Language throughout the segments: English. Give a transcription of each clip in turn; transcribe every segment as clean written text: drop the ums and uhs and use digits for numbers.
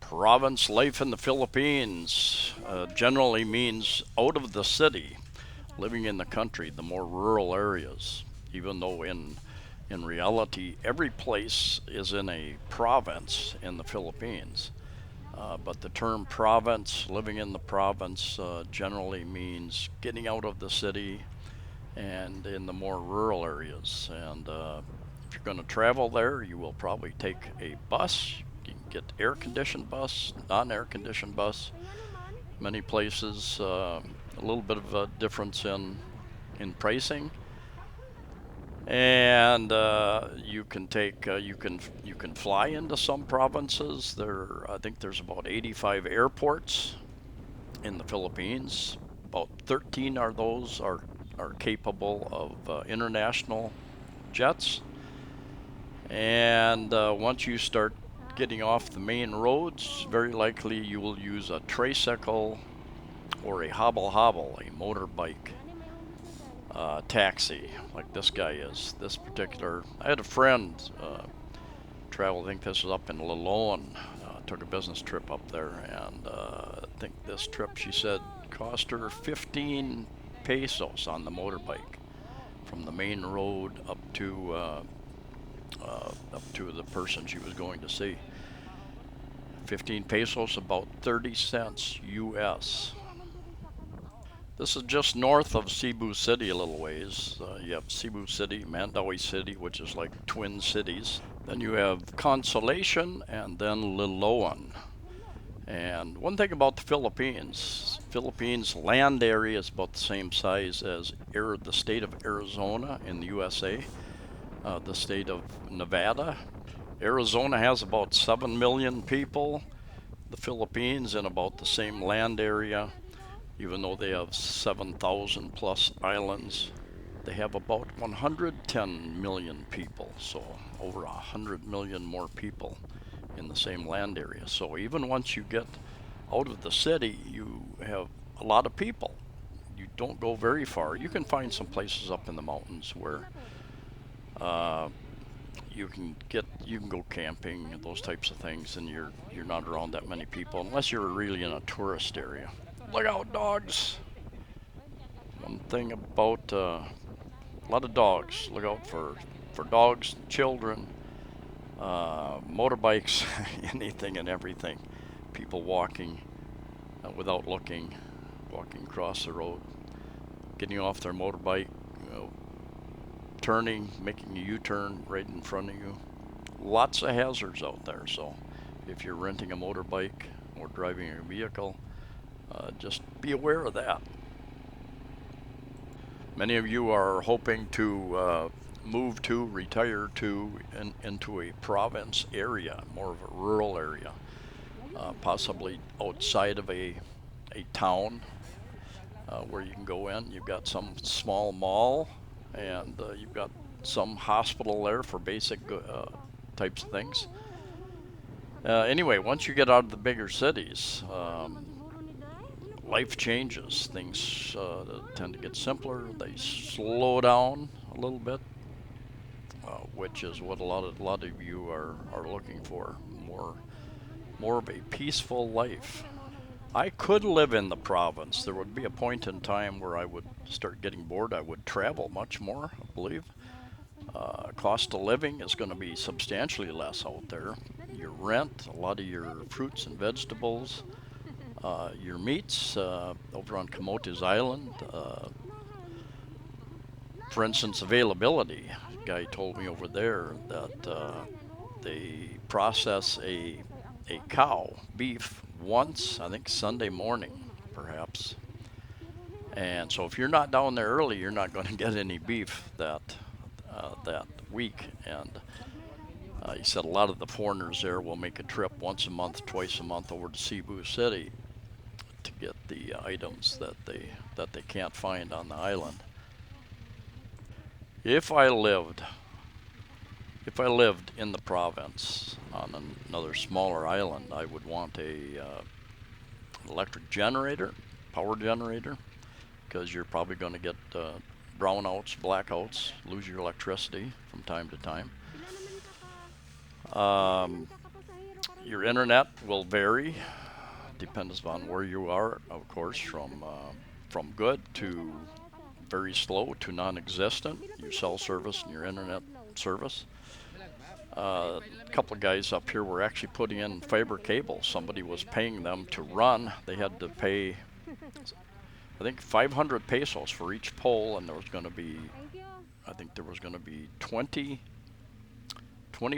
Province life in the Philippines generally means out of the city, living in the country, the more rural areas, even though in reality every place is in a province in the Philippines. But the term province, living in the province, generally means getting out of the city and in the more rural areas. And if you're going to travel there, you will probably take a bus. You can get air conditioned bus, non air conditioned bus. Many places, a little bit of a difference in pricing. And you can take you can fly into some provinces. I think there's about 85 airports in the Philippines. About 13 are those are capable of international jets. And once you start getting off the main roads, very likely you will use a tricycle or a hobble hobble, a motorbike taxi, like this guy is. This particular, I had a friend travel. I think this was up in Liloan. Took a business trip up there, and I think this trip, she said, cost her 15 pesos on the motorbike from the main road up to the person she was going to see. 15 pesos, about 30 cents US. This is just north of Cebu City a little ways. You have Cebu City, Mandawi City, which is like twin cities. Then you have Consolation and then Liloan. And one thing about the Philippines land area is about the same size as the state of Arizona in the USA, the state of Nevada. Arizona has about 7 million people. The Philippines in about the same land area, even though they have 7,000 plus islands, they have about 110 million people, so over 100 million more people in the same land area. So even once you get out of the city, you have a lot of people. You don't go very far. You can find some places up in the mountains where you can go camping and those types of things, and you're not around that many people unless you're really in a tourist area. Look out, dogs! One thing about a lot of dogs. Look out for dogs, children, motorbikes, anything and everything. People walking without looking, walking across the road, getting off their motorbike, turning, making a U-turn right in front of you. Lots of hazards out there. So if you're renting a motorbike or driving a vehicle, just be aware of that. Many of you are hoping to retire into a province area, more of a rural area, possibly outside of a town where you can go in. You've got some small mall, and you've got some hospital there for basic types of things. Anyway, once you get out of the bigger cities, life changes. Things tend to get simpler. They slow down a little bit, which is what a lot of you are looking for. More of a peaceful life. I could live in the province. There would be a point in time where I would start getting bored. I would travel much more, I believe. Cost of living is going to be substantially less out there. Your rent, a lot of your fruits and vegetables, your meats over on Camotes Island. For instance, availability. A guy told me over there that they process a cow, beef, once, I think Sunday morning, perhaps. And so if you're not down there early, you're not going to get any beef that week. And he said a lot of the foreigners there will make a trip once a month, twice a month over to Cebu City to get the items that they can't find on the island. If I lived in the province on another smaller island, I would want a electric generator, power generator, because you're probably going to get brownouts, blackouts, lose your electricity from time to time. Your internet will vary, depends on where you are, of course, from good to very slow to non-existent. Your cell service and your internet service. A couple of guys up here were actually putting in fiber cable. Somebody was paying them to run. They had to pay, I think, 500 pesos for each pole, and there was going to be, I think there was going to be 20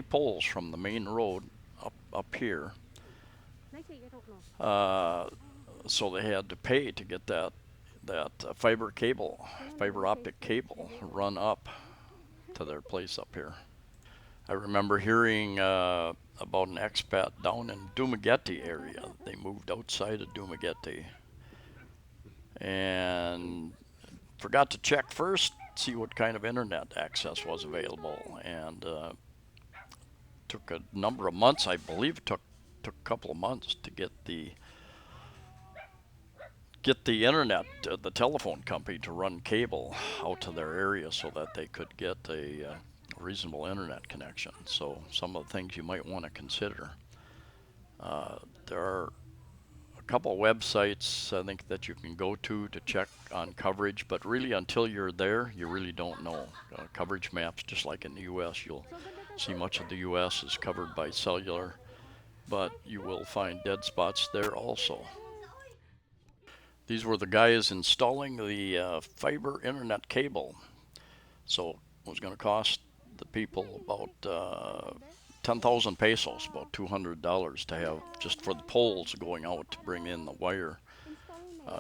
poles from the main road up here. So they had to pay to get that fiber optic cable run up to their place up here. I remember hearing about an expat down in Dumaguete area. They moved outside of Dumaguete and forgot to check first, see what kind of internet access was available, and took a number of months. I believe it took a couple of months to get the internet, the telephone company, to run cable out to their area so that they could get a reasonable internet connection. So some of the things you might want to consider. There are a couple of websites I think that you can go to check on coverage, but really until you're there, you really don't know. Coverage maps, just like in the U.S., you'll see much of the U.S. is covered by cellular, but you will find dead spots there also. These were the guys installing the fiber internet cable. So it was going to cost the people about 10,000 pesos, about $200 to have just for the poles going out to bring in the wire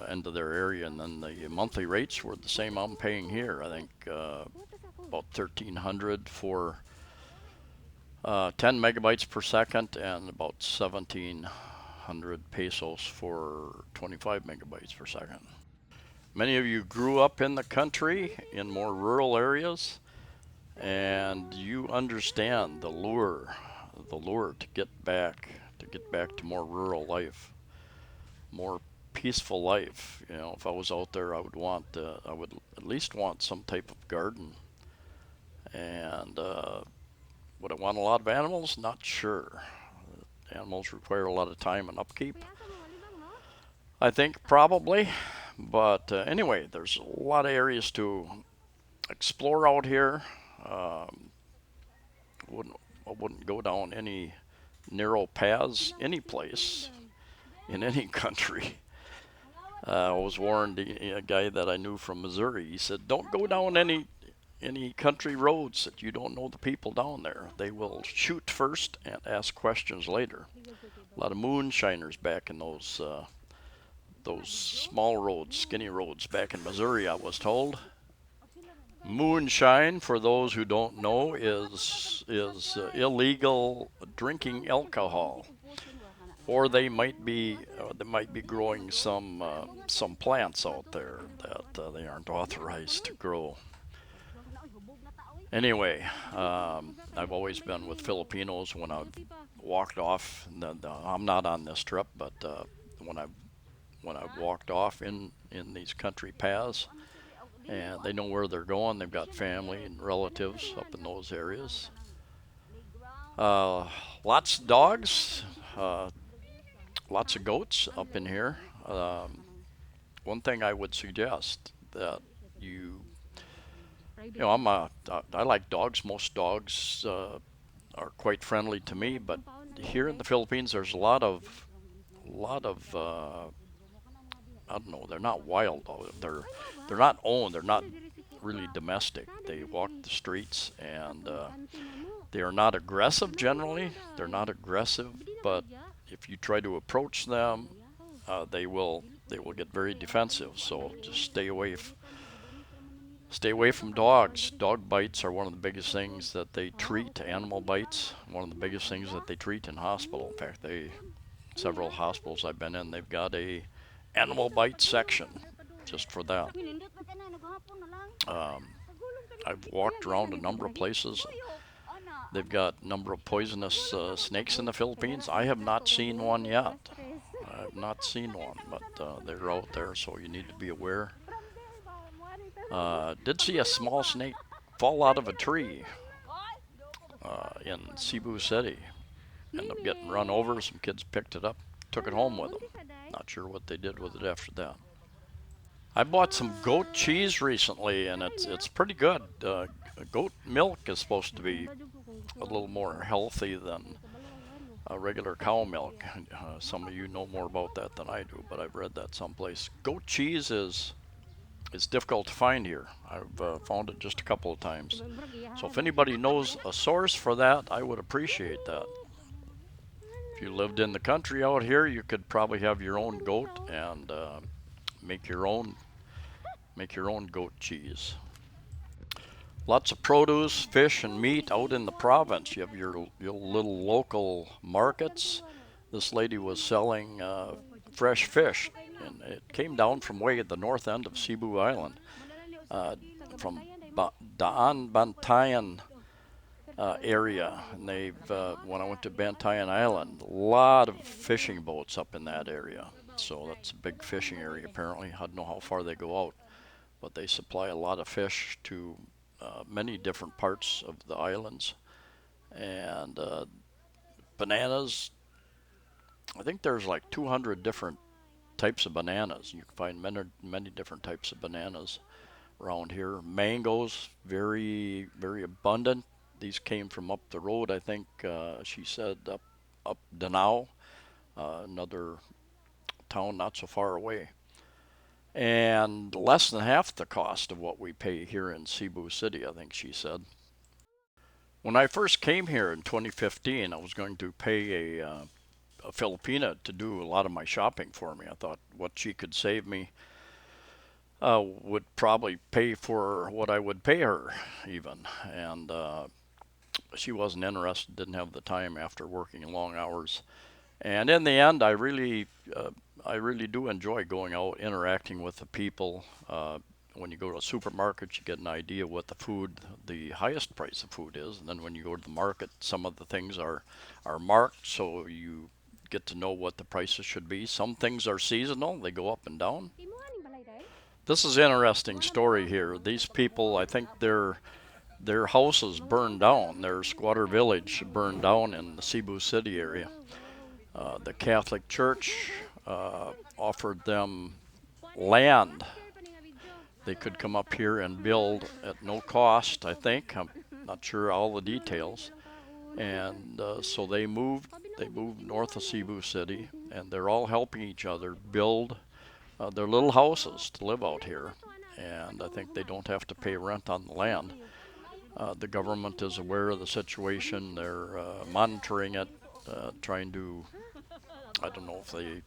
into their area. And then the monthly rates were the same I'm paying here. I think about 1,300 for 10 megabytes per second and about 1,700 pesos for 25 megabytes per second. Many of you grew up in the country in more rural areas, and you understand the lure to get back to more rural life, more peaceful life. You know, if I was out there, I would at least want some type of garden. And would I want a lot of animals? Not sure. Animals require a lot of time and upkeep. I think probably. But anyway, there's a lot of areas to explore out here. I wouldn't go down any narrow paths any place in any country. I was warned, a guy that I knew from Missouri, he said, don't go down any country roads that you don't know the people down there. They will shoot first and ask questions later. A lot of moonshiners back in those small roads, skinny roads back in Missouri, I was told. Moonshine, for those who don't know, is illegal drinking alcohol, or they might be growing some plants out there that they aren't authorized to grow. Anyway, I've always been with Filipinos when I've walked off. I'm not on this trip, but when I've walked off in these country paths, and they know where they're going. They've got family and relatives up in those areas. Lots of dogs, lots of goats up in here. One thing I would suggest that I like dogs. Most dogs are quite friendly to me, but here in the Philippines, there's a lot of I don't know, they're not wild though. They're not owned, they're not really domestic. They walk the streets, and they are not aggressive generally. They're not aggressive, but if you try to approach them, they will get very defensive. So just stay away from dogs. Dog bites are one of the biggest things that they treat. Animal bites, one of the biggest things that they treat in hospital. In fact, several hospitals I've been in, they've got a animal bite section just for that. I've walked around a number of places. They've got a number of poisonous snakes in the Philippines. I have not seen one yet. I have not seen one, but they're out there, so you need to be aware. Did see a small snake fall out of a tree in Cebu City. ended up getting run over. Some kids picked it up, took it home with them. Not sure what they did with it after that. I bought some goat cheese recently, and it's pretty good. Goat milk is supposed to be a little more healthy than regular cow milk. Some of you know more about that than I do, but I've read that someplace. Goat cheese is difficult to find here. I've found it just a couple of times. So if anybody knows a source for that, I would appreciate that. If you lived in the country out here, you could probably have your own goat and make your own goat cheese. Lots of produce, fish, and meat out in the province. You have your little local markets. This lady was selling fresh fish, and it came down from way at the north end of Cebu Island, from Daan Bantayan area. And when I went to Bantayan Island, a lot of fishing boats up in that area. So that's a big fishing area apparently. I don't know how far they go out, but they supply a lot of fish to many different parts of the islands. And bananas, I think there's like 200 different types of bananas. You can find many different types of bananas around here. Mangoes, very, very abundant. These came from up the road, I think she said, up Danao, another town not so far away. And less than half the cost of what we pay here in Cebu City, I think she said. When I first came here in 2015, I was going to pay a Filipina to do a lot of my shopping for me. I thought what she could save me would probably pay for what I would pay her, even. And she wasn't interested, didn't have the time after working long hours. And in the end, I really do enjoy going out, interacting with the people. When you go to a supermarket, you get an idea what the highest price of food is. And then when you go to the market, some of the things are marked, so you get to know what the prices should be. Some things are seasonal, they go up and down. This is an interesting story here. These people, I think their houses burned down. Their squatter village burned down in the Cebu City area. The Catholic Church offered them land. They could come up here and build at no cost, I think. I'm not sure all the details. And so they moved north of Cebu City, and they're all helping each other build their little houses to live out here. And I think they don't have to pay rent on the land. The government is aware of the situation. They're monitoring it, trying to, I don't know if they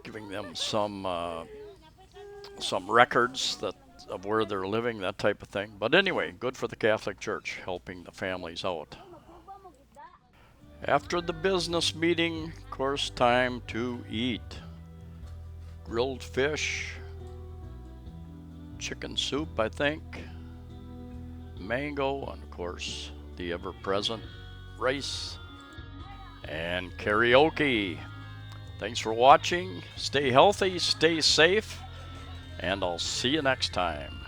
giving them some records of where they're living, that type of thing. But anyway, good for the Catholic Church helping the families out. After the business meeting, of course, time to eat. Grilled fish, chicken soup, I think, mango, and of course, the ever-present rice and karaoke. Thanks for watching. Stay healthy, stay safe, and I'll see you next time.